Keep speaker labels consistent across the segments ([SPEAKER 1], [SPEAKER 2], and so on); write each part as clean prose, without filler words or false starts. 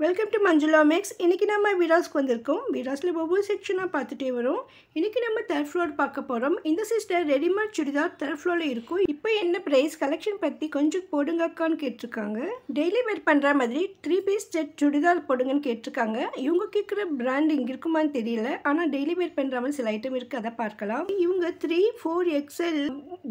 [SPEAKER 1] Welcome to Manjula maths. இன்றைக்கி நம்ம விராஸ்க்கு வந்திருக்கோம். விராஸில் ஒவ்வொரு செக்ஷனாக பார்த்துட்டே வரும். இன்றைக்கி நம்ம தேர்ட் ஃப்ளோர் பார்க்க போகிறோம். இந்த சிஸ்டர் ரெடிமேட் சுடிதார் தேர்ட் ஃப்ளோரில் இருக்கும். இப்போ என்ன ப்ரைஸ் கலெக்ஷன் பற்றி கொஞ்சம் போடுங்கக்கான்னு கேட்டிருக்காங்க. டெய்லி வேர் பண்ணுற மாதிரி 3 பீஸ் செட் சுடிதார் போடுங்கன்னு கேட்டிருக்காங்க. இவங்க கேட்குற பிராண்ட் இங்கே இருக்குமான்னு தெரியல, ஆனால் டெய்லி வேர் பண்ணுற மாதிரி சில ஐட்டம் இருக்குது, அதை பார்க்கலாம். இவங்க 3, 4 XL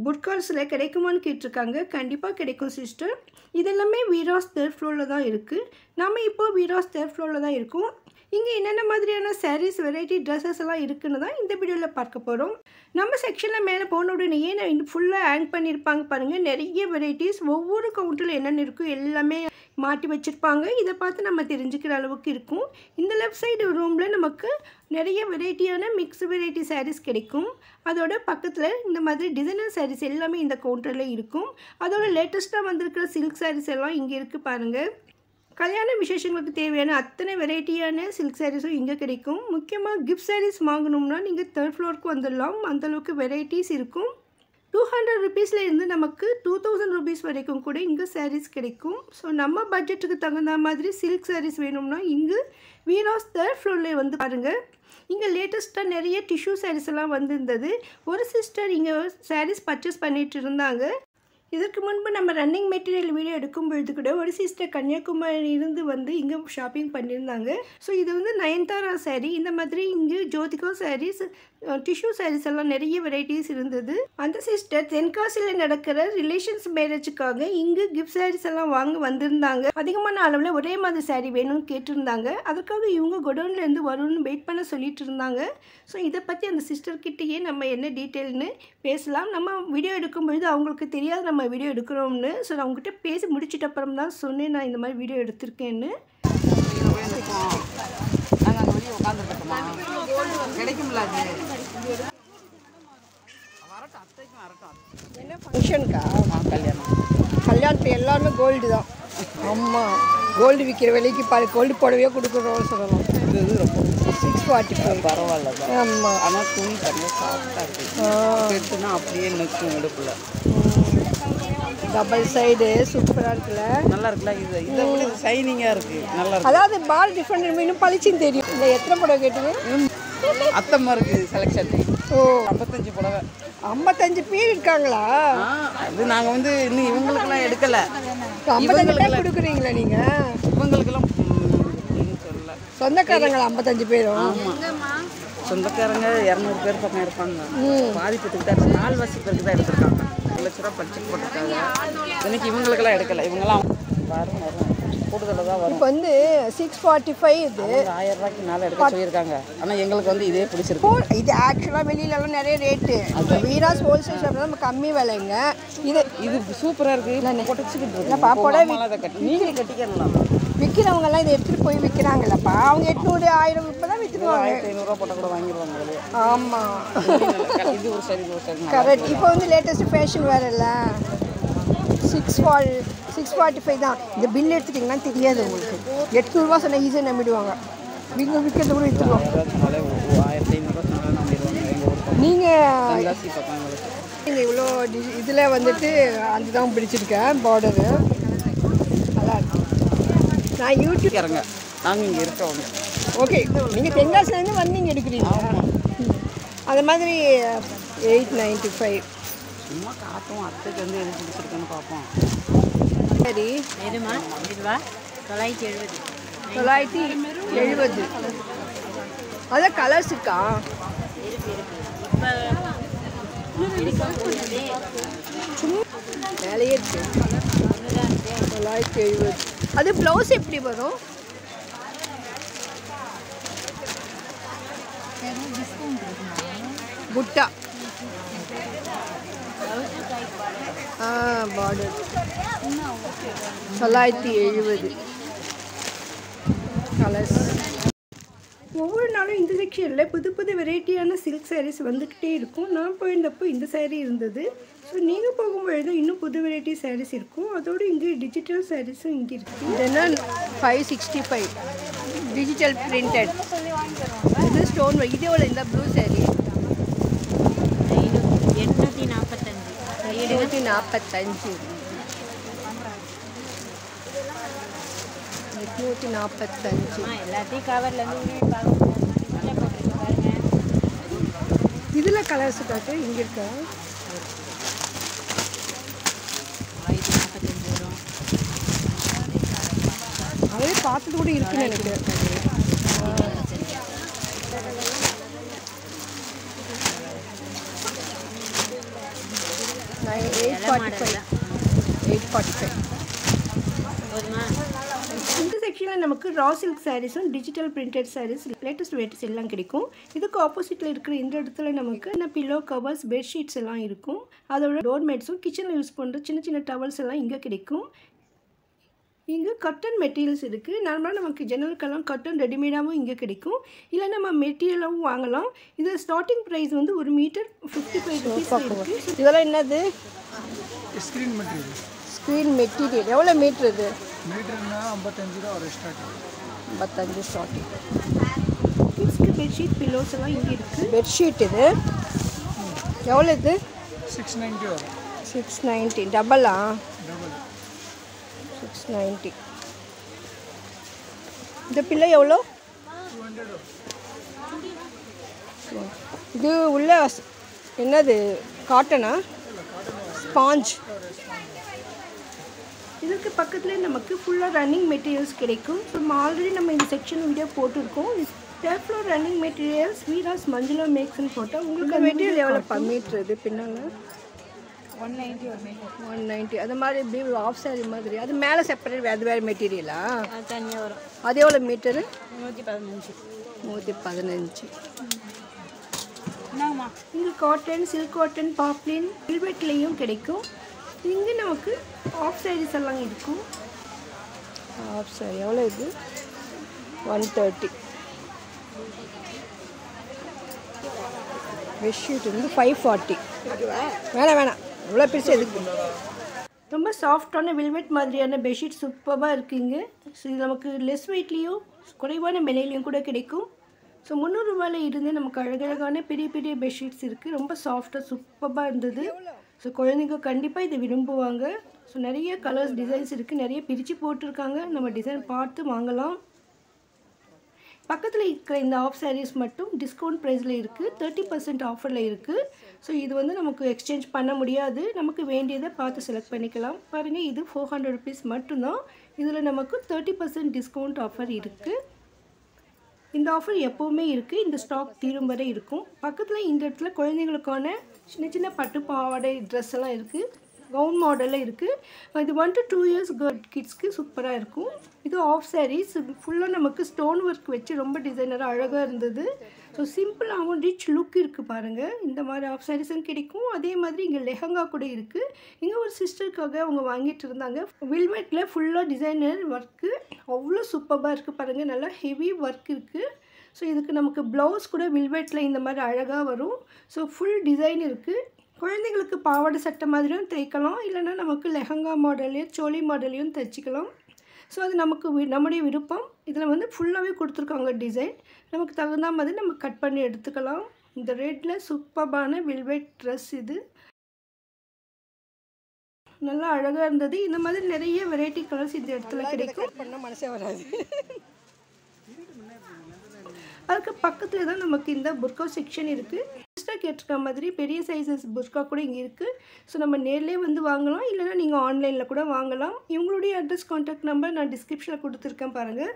[SPEAKER 1] புட்கால்ஸில் கிடைக்குமான்னு கேட்டிருக்காங்க. கண்டிப்பாக கிடைக்கும் சிஸ்டர். இதெல்லாமே விராஸ் தேர்ட் ஃப்ளோரில் தான் இருக்குது. நம்ம இப்போ விராஸ் தேர்ட் ஃப்ளோரில் தான் இருக்கும். இங்கே என்னென்ன மாதிரியான சாரீஸ் வெரைட்டி ட்ரெஸ்ஸஸ் எல்லாம் இருக்குன்னு தான் இந்த வீடியோவில் பார்க்க போகிறோம். நம்ம செக்ஷனில் மேலே போன உடனேயே ஃபுல்லாக ஹேங் பண்ணியிருப்பாங்க பாருங்கள். நிறைய வெரைட்டிஸ் ஒவ்வொரு கவுண்டரில் என்னென்ன இருக்கும் எல்லாமே மாட்டி வச்சுருப்பாங்க. இதை பார்த்து நம்ம தெரிஞ்சுக்கிற அளவுக்கு இருக்கும். இந்த லெஃப்ட் சைடு ரூமில் நமக்கு நிறைய வெரைட்டியான மிக்ஸ் வெரைட்டி சாரீஸ் கிடைக்கும். அதோட பக்கத்தில் இந்த மாதிரி டிசைனர் சாரீஸ் எல்லாமே இந்த கவுண்டரில் இருக்கும். அதோட லேட்டஸ்ட்டாக வந்திருக்கிற சில்க் சாரீஸ் எல்லாம் இங்கே இருக்குது பாருங்கள். கல்யாண விசேஷங்களுக்கு தேவையான அத்தனை வெரைட்டியான சில்க் சாரீஸும் இங்கே கிடைக்கும். முக்கியமாக கிஃப்ட் சாரீஸ் வாங்கணும்னா நீங்கள் தேர்ட் ஃப்ளோருக்கு வந்துடலாம். அந்தளவுக்கு வெரைட்டிஸ் இருக்கும். 200 ருபீஸில் இருந்து நமக்கு 2000 ருபீஸ் வரைக்கும் கூட இங்கே சாரீஸ் கிடைக்கும். ஸோ நம்ம பட்ஜெட்டுக்கு தகுந்த மாதிரி சில்க் சாரீஸ் வேணும்னா இங்கே விராஸ் தேர்ட் ஃப்ளோரில் வந்து பாருங்கள். இங்கே லேட்டஸ்ட்டாக நிறைய டிஷ்யூ சாரீஸ் எல்லாம் வந்திருந்தது. ஒரு சிஸ்டர் இங்கே சாரீஸ் பர்ச்சேஸ் பண்ணிட்டு இருந்தாங்க. இதற்கு முன்பு நம்ம ரன்னிங் மெட்டீரியல் வீடியோ எடுக்கும் பொழுது கூட ஒரு சிஸ்டர் கன்னியாகுமரியிலிருந்து வந்து இங்கே ஷாப்பிங் பண்ணியிருந்தாங்க. ஸோ இது வந்து நயன்தாரா சாரீ. இந்த மாதிரி இங்கே ஜோதிகா சாரீஸ், டிஷ்யூ சாரீஸ் எல்லாம் நிறைய வெரைட்டிஸ் இருந்தது. அந்த சிஸ்டர் தென்காசியில் நடக்கிற ரிலேஷன்ஸ் மேரேஜுக்காக இங்கே கிஃப்ட் சாரீஸ் எல்லாம் வாங்க வந்திருந்தாங்க. அதிகமான அளவில் ஒரே மாதிரி சாரீ வேணும்னு கேட்டிருந்தாங்க. அதுக்காக இவங்க குடோன்லேருந்து வரும்னு வெயிட் பண்ண சொல்லிட்டு இருந்தாங்க. ஸோ இதை பற்றி அந்த சிஸ்டர்கிட்டயே நம்ம என்ன டீட்டெயில்னு பேசலாம். நம்ம வீடியோ எடுக்கும்பொழுது அவங்களுக்கு தெரியாது நம்ம வீடியோ எடுக்கிறோம்னு. ஸோ நான் அவங்ககிட்ட பேசி முடிச்சிட்ட அப்புறம் தான் சொன்னேன் நான் இந்த மாதிரி வீடியோ எடுத்திருக்கேன்னு. என்ன ஃபங்க்ஷனுக்கா? கல்யாணத்துக்கு எல்லாருமே கோல்டு தான். ஆமாம், கோல்டு விற்கிற விலைக்கு கோல்டு புடவையே கொடுக்குறோம் சொல்லலாம். 645
[SPEAKER 2] பரவாயில்ல.
[SPEAKER 1] ஆமாம்,
[SPEAKER 2] ஆனால் துணி தனியாக சாஃப்டாக இருக்குது. அப்படியே நிற்கும் இடுப்பில்.
[SPEAKER 1] டபுள் சைடு சூப்பராக இருக்குல்ல,
[SPEAKER 2] நல்லா இருக்குல்ல. இதை விட ஷைனிங்காக இருக்குது, நல்லா இருக்கு.
[SPEAKER 1] அதாவது பால் டிஃப்ரெண்ட் இன்னும் பளிச்சுன்னு தெரியும். இல்லை எத்தனை புடவை கேட்டீங்க?
[SPEAKER 2] அத்தமாக இருக்குது செலெக்ஷன்.
[SPEAKER 1] ஓ,
[SPEAKER 2] 55 புடவை.
[SPEAKER 1] 55 பேர் இருக்காங்களா?
[SPEAKER 2] அது நாங்கள் வந்து இன்னும் இவங்களுக்கெல்லாம் எடுக்கலை.
[SPEAKER 1] 55 கொடுக்குறீங்களா நீங்கள்?
[SPEAKER 2] இவங்களுக்கெல்லாம் சொல்லல.
[SPEAKER 1] சொந்தக்காரங்களா 55 பேரும்?
[SPEAKER 2] ஆமாம், சொந்தக்காரங்க 200 பேர் பக்கம் இருப்பாங்க. பாதிப்பத்துக்கிட்ட 4 வருஷம் பேருக்கு தான் எடுத்திருக்காங்க. 1 லட்ச ரூபா படிச்சுட்டு போட்டிருக்காங்க. இன்னைக்கு இவங்களுக்கெல்லாம் எடுக்கலை. இவங்கெல்லாம் வரும் கூடுதலாக தான் வரும்.
[SPEAKER 1] இப்போ வந்து 645 இது
[SPEAKER 2] 1000 ரூபாய்க்கு மேலே எடுக்க சொல்லியிருக்காங்க. ஆனால் எங்களுக்கு வந்து இதே பிடிச்சிருக்கு.
[SPEAKER 1] இது ஆக்சுவலாக வெளியிலலாம் நிறைய ரேட்டு. வீராஸ் ஹோல்சேல் ஷாப்பில் நம்ம கம்மி விலைங்க.
[SPEAKER 2] இது சூப்பராக இருக்குது. பொட்டச்சிக்கிட்டு
[SPEAKER 1] இல்லைப்பா, புடவை
[SPEAKER 2] நீங்களே கட்டிக்கலாம்.
[SPEAKER 1] விற்கிறவங்கெல்லாம் இதை எடுத்துகிட்டு போய் விற்கிறாங்கல்லப்பா. அவங்க 800, 1000 இப்போ தான் விற்றுக்குவாங்க.
[SPEAKER 2] 1500 போட்ட கூட வாங்கிடுவாங்க.
[SPEAKER 1] ஆமாம்,
[SPEAKER 2] இது ஒரு சரி, ஒரு சரி.
[SPEAKER 1] கரெக்ட். இப்போ வந்து லேட்டஸ்ட் ஃபேஷன் வேறு இல்லை. 645 தான். இந்த பில் எடுத்துட்டிங்கன்னா தெரியாது உங்களுக்கு. 800 ரூபா சொன்னால் ஈஸியாக நம்பிடுவாங்க. நீங்கள் விற்கிறது கூட விற்றுருவோம்.
[SPEAKER 2] 1500
[SPEAKER 1] நீங்கள் இவ்வளோ இதில் வந்துட்டு அதுதான் பிடிச்சிருக்கேன் பார்டரு. நல்லா இருக்கும். நான் யூடியூப்
[SPEAKER 2] இறங்க நாங்கள் இங்கே இருக்கோங்க.
[SPEAKER 1] ஓகே, நீங்கள் தென்காசிலேருந்து வந்து நீங்கள் எடுக்கிறீங்க. அது மாதிரி 895.
[SPEAKER 2] சும்மா காட்டும். அத்தைக்கு வந்து எது பிடிச்சிருக்குன்னு பார்ப்போம்.
[SPEAKER 1] சரி,
[SPEAKER 3] எதுமா? இதுவா? 970.
[SPEAKER 1] 970. அதான் கலர்ஸ் இருக்கா? சும்மா வேலையே இருக்கு. 970. அது ப்ளவுஸ் எப்படி வரும்? புட்டா பார்டர் 970 கலர்ஸ். ஒவ்வொரு நாளும் இந்த செக்ஷனில் புது புது வெரைட்டியான சில்க் சாரீஸ் வந்துக்கிட்டே இருக்கும். நான் போயிருந்தப்போ இந்த சாரீ இருந்தது. ஸோ நீங்கள் போகும்பொழுது இன்னும் புது வெரைட்டி சாரீஸ் இருக்கும். அதோடு இங்கே டிஜிட்டல் சாரீஸும் இங்கே இருக்குது. இதுனா 565 டிஜிட்டல் பிரிண்டட். இது ஸ்டோன். இதோட இந்த ப்ளூ சாரீ 845. 145.
[SPEAKER 3] எல்லாத்தையும் கவர்லேருந்து உருவி பார்க்க போட்டுருக்கு பாருங்க.
[SPEAKER 1] இதில் கலர்ஸ் காட்டு இங்கே இருக்கா?
[SPEAKER 3] 145 வரும்.
[SPEAKER 1] அதே பார்த்தது கூட இருக்குன்னு எனக்கு. 845.
[SPEAKER 3] போதுமா?
[SPEAKER 1] இந்த செக்ஷனில் நமக்கு ரா சில்க் சாரீஸும் digital printed sarees latest varieties எல்லாம் கிடைக்கும். இதுக்கு ஆப்போசிட்டில் இருக்கிற இந்த இடத்துல நமக்கு பில்லோ கவர்ஸ் பெட்ஷீட்ஸ் எல்லாம் இருக்கும். அதோட டோர்மேட்ஸும் கிச்சனில் யூஸ் பண்ணுற சின்ன சின்ன டவல்ஸ் எல்லாம் இங்கே கிடைக்கும். இங்கே கட்டன் மெட்டீரியல்ஸ் இருக்குது. நார்மலாக நமக்கு ஜன்னலுக்கெல்லாம் கட்டன் ரெடிமேடாகவும் இங்கே கிடைக்கும். இல்லை நம்ம மெட்டீரியலாகவும் வாங்கலாம். இது ஸ்டார்டிங் ப்ரைஸ் வந்து 1 மீட்டர் 55 ருபீஸ் இருக்குது. இதெல்லாம் என்னது?
[SPEAKER 4] Screen material.
[SPEAKER 1] ஸ்க்ரீன் மெட்டீரியல் எவ்வளோ மீட்ரு இது?
[SPEAKER 4] மீட்டர்னா 55 ரூபா ஒரு ஸ்டார்டிங்.
[SPEAKER 1] 55 ஸ்டார்டிங். கிட்ஸ்க்கு பெட்ஷீட் பில்லோஸ் எல்லாம் இங்கே இருக்குது. பெட்ஷீட் இது எவ்வளோ இது?
[SPEAKER 4] 690 வரும்.
[SPEAKER 1] 690 டபுளா?
[SPEAKER 4] டபுள்
[SPEAKER 1] 690. இந்த பில்லோ எவ்வளோ?
[SPEAKER 4] 200 வரும்.
[SPEAKER 1] இது உள்ள என்னது காட்டனா? ஸ்பாஞ்ச். இதுக்கு பக்கத்தில் நமக்கு ஃபுல்லாக ரன்னிங் மெட்டீரியல்ஸ் கிடைக்கும். ஸோ ஆல்ரெடி நம்ம இந்த செக்ஷன் வீடியோ போட்டிருக்கோம். டெஃப்ளோர் ரன்னிங் மெட்டீரியல்ஸ் வீராஸ் மஞ்சுளா மேக்ஸ்ன்னு போட்டால் உங்களுக்கு மெட்டீரியல் எவ்வளோ மீட்ரு இது பின்னால்?
[SPEAKER 3] 190 ஒரு மீட்டர்.
[SPEAKER 1] 190. அது மாதிரி எப்படி ஆஃப் சாரி மாதிரி அது மேலே செப்பரேட் அது வேறு மெட்டீரியலா?
[SPEAKER 3] அது தனியாக வரும்.
[SPEAKER 1] அது எவ்வளோ மீட்டரு?
[SPEAKER 3] 115.
[SPEAKER 1] 115.
[SPEAKER 3] என்னங்கம்மா?
[SPEAKER 1] இங்கே காட்டன், சில்க் காட்டன், பாப்லின், வெல்வெட்லேயும் கிடைக்கும். இங்கே நமக்கு ஆஃப் சாரீஸ் எல்லாம் இருக்கும். ஆஃப் சாரி எவ்வளோ இது? 130. பெட்ஷீட் வந்து 540. வேணாம் இவ்வளோ பெருசு எதுக்கு? ரொம்ப சாஃப்டான வெல்வெட் மாதிரியான பெட்ஷீட் சூப்பராக இருக்குங்க. ஸோ இது நமக்கு லெஸ் வெயிட்லேயும் குறைவான விலையிலையும் கூட கிடைக்கும். ஸோ 300 ரூபாயில் இருந்து நமக்கு அழகழகான பெரிய பெரிய பெட்ஷீட்ஸ் இருக்குது. ரொம்ப சாஃப்டாக சூப்பராக இருந்தது. ஸோ குழந்தைங்க கண்டிப்பாக இதை விரும்புவாங்க. ஸோ நிறைய கலர்ஸ் டிசைன்ஸ் இருக்குது. நிறைய பிரித்து போட்டிருக்காங்க. நம்ம டிசைன் பார்த்து வாங்கலாம். பக்கத்தில் இருக்கிற இந்த ஆஃப் சாரீஸ் மட்டும் டிஸ்கவுண்ட் ப்ரைஸில் இருக்குது. 30% ஆஃபரில் இருக்குது. ஸோ இது வந்து நமக்கு எக்ஸ்சேஞ்ச் பண்ண முடியாது. நமக்கு வேண்டியதை பார்த்து செலக்ட் பண்ணிக்கலாம். பாருங்கள், இது 400 ருபீஸ் மட்டும்தான். இதில் நமக்கு 30% டிஸ்கவுண்ட் ஆஃபர் இருக்குது. இந்த ஆஃபர் எப்போவுமே இருக்குது. இந்த ஸ்டாக் தீரும் வரை இருக்கும். பக்கத்தில் இந்த இடத்துல குழந்தைங்களுக்கான சின்ன சின்ன பட்டு பாவாடை ட்ரெஸ் எல்லாம் இருக்குது. கவுன் மாடலில் இருக்குது. இது 1 to 2 இயர்ஸ் கேர்ள் கிட்ஸ்க்கு சூப்பராக இருக்கும். இது ஆஃப் சாரீஸ் ஃபுல்லாக நமக்கு ஸ்டோன் ஒர்க் வச்சு ரொம்ப டிசைனராக அழகாக இருந்தது. ஸோ சிம்பிளாகவும் ரிச் லுக் இருக்குது பாருங்கள். இந்த மாதிரி ஆஃப் சாரீஸும் கிடைக்கும். அதே மாதிரி இங்கே லெஹங்கா கூட இருக்குது. இங்கே ஒரு சிஸ்டருக்காக அவங்க வாங்கிட்டு இருந்தாங்க. வெல்வெட்டில் ஃபுல்லாக டிசைனர் ஒர்க்கு அவ்வளோ சூப்பராக இருக்குது பாருங்கள். நல்லா ஹெவி ஒர்க் இருக்குது. ஸோ இதுக்கு நமக்கு ப்ளவுஸ் கூட வெல்வெட்டில் இந்த மாதிரி அழகாக வரும். ஸோ ஃபுல் டிசைன் இருக்குது. குழந்தைங்களுக்கு பாவாடை சட்டை மாதிரியும் தைக்கலாம். இல்லைனா நமக்கு லெஹங்கா மாடல்லையும் சோலி மாடல்லையும் தைச்சிக்கலாம். ஸோ அது நமக்கு நம்முடைய விருப்பம். இதில் வந்து ஃபுல்லாகவே கொடுத்துருக்காங்க டிசைன். நமக்கு தகுந்த மாதிரி நம்ம கட் பண்ணி எடுத்துக்கலாம். இந்த ரேட்டில் சூப்பரான வெல்வெட் ட்ரெஸ் இது நல்லா அழகாக இருந்தது. இந்த மாதிரி நிறைய வெரைட்டி கலர்ஸ் இந்த இடத்துல கிடைக்கும். பண்ண மனசே வராது. அதுக்கு பக்கத்தில் தான் நமக்கு இந்த புர்கா செக்ஷன் இருக்குது. எக்ஸ்ட்ரா கேட்டிருக்க மாதிரி பெரிய சைஸஸ் புர்கா கூட இங்கே இருக்குது. ஸோ நம்ம நேர்லேயே வந்து வாங்கலாம். இல்லைனா நீங்கள் ஆன்லைனில் கூட வாங்கலாம். இவங்களுடைய அட்ரஸ், கான்டாக்ட் நம்பர் நான் டிஸ்கிரிப்ஷனில் கொடுத்துருக்கேன் பாருங்கள்.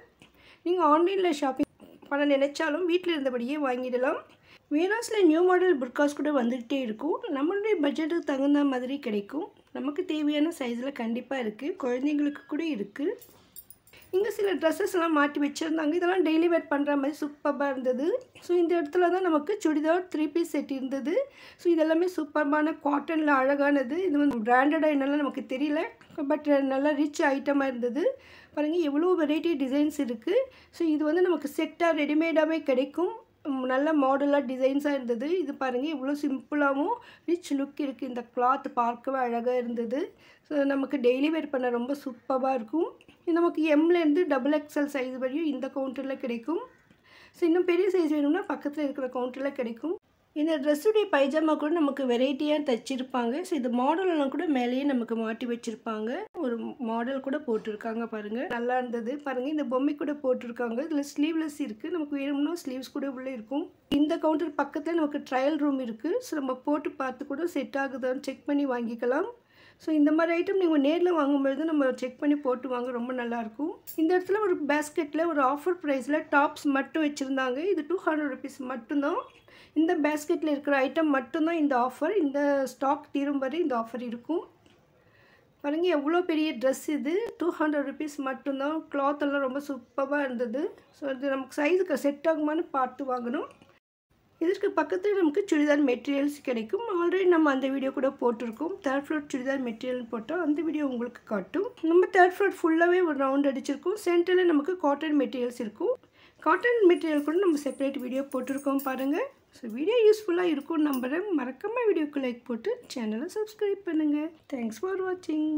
[SPEAKER 1] நீங்கள் ஆன்லைனில் ஷாப்பிங் பண்ண நினைச்சாலும் வீட்டில் இருந்தபடியே வாங்கிடலாம். வீராஸில் நியூ மாடல் புர்காஸ் கூட வந்துகிட்டே இருக்கும். நம்மளுடைய பட்ஜெட்டுக்கு தகுந்த மாதிரி கிடைக்கும். நமக்கு தேவையான சைஸில் கண்டிப்பாக இருக்குது. குழந்தைங்களுக்கு கூட இருக்குது. இங்கே சில ட்ரெஸ்ஸஸ்லாம் மாட்டி வச்சுருந்தாங்க. இதெல்லாம் டெய்லி வேர் பண்ணுற மாதிரி சூப்பராக இருந்தது. ஸோ இந்த இடத்துல தான் நமக்கு சுடிதார் 3 பீஸ் செட் இருந்தது. ஸோ இதெல்லாமே சூப்பரான காட்டனில் அழகானது. இது வந்து பிராண்டடாக என்னெல்லாம் நமக்கு தெரியல. பட் நல்லா ரிச் ஐட்டமாக இருந்தது. பாருங்கள் எவ்வளோ வெரைட்டி டிசைன்ஸ் இருக்குது. ஸோ இது வந்து நமக்கு செட்டாக ரெடிமேடாகவே கிடைக்கும். நல்ல மாடலாக டிசைன்ஸாக இருந்தது. இது பாருங்கள் எவ்வளோ சிம்பிளாகவும் ரிச் லுக் இருக்குது. இந்த கிளாத் பார்க்கவே அழகாக இருந்தது. ஸோ நமக்கு டெய்லி வேர் பண்ண ரொம்ப சூப்பராக இருக்கும். இது நமக்கு எம்லேருந்து XXL சைஸ் வரையும் இந்த கவுண்டரில் கிடைக்கும். ஸோ இன்னும் பெரிய சைஸ் வேணும்னா பக்கத்தில் இருக்கிற கவுண்டரில் கிடைக்கும். இந்த ட்ரெஸ்ஸுடைய பைஜாமா கூட நமக்கு வெரைட்டியாக தைச்சிருப்பாங்க. ஸோ இந்த மாடலெல்லாம் கூட மேலேயே நமக்கு மாட்டி வச்சுருப்பாங்க. ஒரு மாடல் கூட போட்டிருக்காங்க பாருங்கள், நல்லா இருந்தது பாருங்கள். இந்த பொம்மை கூட போட்டிருக்காங்க. இதில் ஸ்லீவ்லெஸ் இருக்குது, நமக்கு வேணும்னா ஸ்லீவ்ஸ் கூட உள்ளே இருக்கும். இந்த கவுண்டர் பக்கத்தில் நமக்கு ட்ரையல் ரூம் இருக்குது. ஸோ நம்ம போட்டு பார்த்து கூட செட் ஆகுதான்னு செக் பண்ணி வாங்கிக்கலாம். ஸோ இந்த மாதிரி ஐட்டம் நீங்கள் நேரில் வாங்கும்பொழுது நம்ம செக் பண்ணி போட்டு வாங்க ரொம்ப நல்லாயிருக்கும். இந்த இடத்துல ஒரு பேஸ்கெட்டில் ஒரு ஆஃபர் ப்ரைஸில் டாப்ஸ் மட்டும் வச்சுருந்தாங்க. இது 200 rupees மட்டும்தான். இந்த பேஸ்கெட்டில் இருக்கிற ஐட்டம் மட்டும்தான் இந்த ஆஃபர். இந்த ஸ்டாக் தீரும் வரை இந்த ஆஃபர் இருக்கும். பாருங்கள் எவ்வளோ பெரிய ட்ரெஸ் இது, 200 rupees மட்டும்தான். கிளாத் எல்லாம் ரொம்ப சூப்பராக இருந்தது. ஸோ இது நமக்கு சைஸுக்கு செட் ஆகுமான்னு பார்த்து வாங்கணும். இதற்கு பக்கத்தில் நமக்கு சுடிதார் மெட்டீரியல்ஸ் கிடைக்கும். ஆல்ரெடி நம்ம அந்த வீடியோ கூட போட்டிருக்கோம். தேர்ட் ஃப்ளோர் சுடிதார் மெட்டீரியல் போட்டால் அந்த வீடியோ உங்களுக்கு காட்டும். நம்ம தேர்ட் ஃப்ளோர் ஃபுல்லாகவே ஒரு ரவுண்ட் அடிச்சிருக்கோம். சென்டரில் நமக்கு காட்டன் மெட்டீரியல்ஸ் இருக்கும். காட்டன் மெட்டீரியல் கூட நம்ம செப்பரேட் வீடியோ போட்டிருக்கோம் பாருங்கள். ஸோ வீடியோ யூஸ்ஃபுல்லாக இருக்கும்னு நம்புகிறேன். மறக்காமல் வீடியோக்கு லைக் போட்டு சேனலை சப்ஸ்கிரைப் பண்ணுங்கள். தேங்க்ஸ் ஃபார் வாட்சிங்.